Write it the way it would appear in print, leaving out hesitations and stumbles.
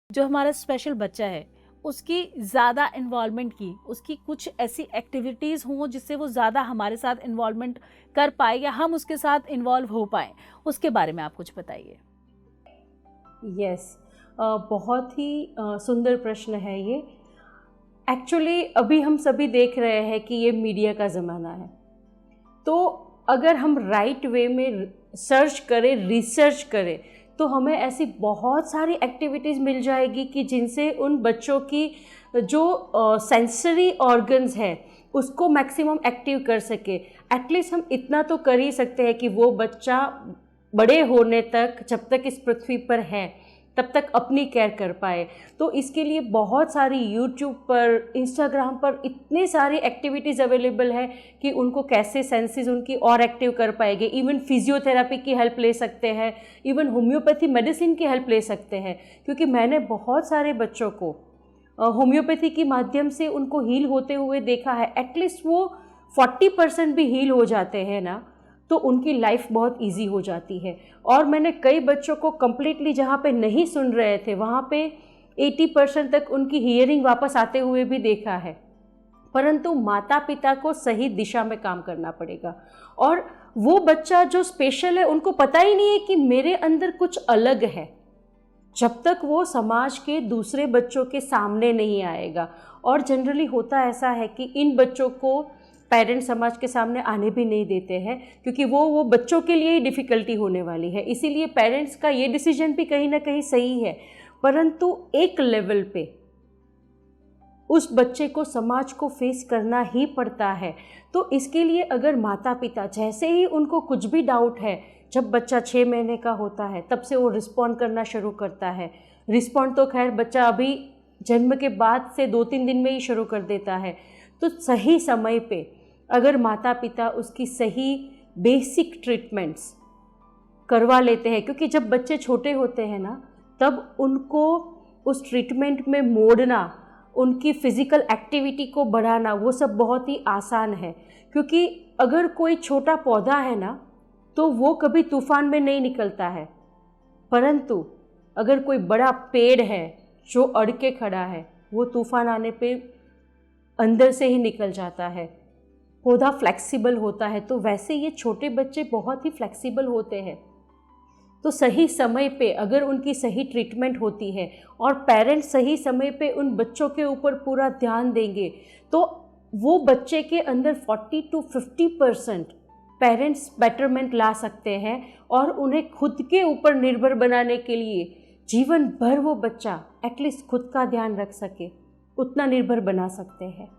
जो हमारा स्पेशल बच्चा है उसकी ज़्यादा इन्वॉल्वमेंट की, उसकी कुछ ऐसी एक्टिविटीज़ हों जिससे वो ज़्यादा हमारे साथ इन्वॉल्वमेंट कर पाए या हम उसके साथ इन्वॉल्व हो पाएँ, उसके बारे में आप कुछ बताइए। यस, बहुत ही सुंदर प्रश्न है ये। एक्चुअली अभी हम सभी देख रहे हैं कि ये मीडिया का ज़माना है, तो अगर हम राइट वे में सर्च करें, रिसर्च करें, तो हमें ऐसी बहुत सारी एक्टिविटीज़ मिल जाएगी कि जिनसे उन बच्चों की जो सेंसरी ऑर्गन्स है उसको मैक्सिमम एक्टिव कर सके। एटलीस्ट हम इतना तो कर ही सकते हैं कि वो बच्चा बड़े होने तक, जब तक इस पृथ्वी पर है, तब तक अपनी केयर कर पाए। तो इसके लिए बहुत सारी यूट्यूब पर, इंस्टाग्राम पर इतनी सारी एक्टिविटीज़ अवेलेबल है कि उनको कैसे सेंसेस उनकी और एक्टिव कर पाएंगे। इवन फिजियोथेरेपी की हेल्प ले सकते हैं, इवन होम्योपैथी मेडिसिन की हेल्प ले सकते हैं, क्योंकि मैंने बहुत सारे बच्चों को होम्योपैथी के माध्यम से उनको हील होते हुए देखा है। एटलीस्ट वो 40% भी हील हो जाते हैं ना, तो उनकी लाइफ बहुत इजी हो जाती है। और मैंने कई बच्चों को कम्प्लीटली जहाँ पे नहीं सुन रहे थे वहाँ पे 80% तक उनकी हियरिंग वापस आते हुए भी देखा है। परंतु माता पिता को सही दिशा में काम करना पड़ेगा। और वो बच्चा जो स्पेशल है, उनको पता ही नहीं है कि मेरे अंदर कुछ अलग है, जब तक वो समाज के दूसरे बच्चों के सामने नहीं आएगा। और जनरली होता ऐसा है कि इन बच्चों को पेरेंट्स समाज के सामने आने भी नहीं देते हैं, क्योंकि वो बच्चों के लिए ही डिफ़िकल्टी होने वाली है। इसीलिए पेरेंट्स का ये डिसीजन भी कहीं ना कहीं सही है, परंतु एक लेवल पे उस बच्चे को समाज को फेस करना ही पड़ता है। तो इसके लिए अगर माता पिता जैसे ही उनको कुछ भी डाउट है, जब बच्चा 6 महीने का होता है तब से वो रिस्पॉन्ड करना शुरू करता है। रिस्पॉन्ड तो खैर बच्चा अभी जन्म के बाद से 2-3 दिन में ही शुरू कर देता है। तो सही समय पे अगर माता पिता उसकी सही बेसिक ट्रीटमेंट्स करवा लेते हैं, क्योंकि जब बच्चे छोटे होते हैं ना, तब उनको उस ट्रीटमेंट में मोड़ना, उनकी फ़िज़िकल एक्टिविटी को बढ़ाना, वो सब बहुत ही आसान है। क्योंकि अगर कोई छोटा पौधा है ना, तो वो कभी तूफ़ान में नहीं निकलता है, परंतु अगर कोई बड़ा पेड़ है जो अड़ के खड़ा है, वो तूफ़ान आने पे अंदर से ही निकल जाता है। पौधा फ्लेक्सिबल होता है, तो वैसे ये छोटे बच्चे बहुत ही फ्लेक्सिबल होते हैं। तो सही समय पे अगर उनकी सही ट्रीटमेंट होती है और पेरेंट्स सही समय पे उन बच्चों के ऊपर पूरा ध्यान देंगे, तो वो बच्चे के अंदर 40 to 50% पेरेंट्स बेटरमेंट ला सकते हैं और उन्हें खुद के ऊपर निर्भर बनाने के लिए जीवन भर वो बच्चा एटलीस्ट खुद का ध्यान रख सके, उतना निर्भर बना सकते हैं।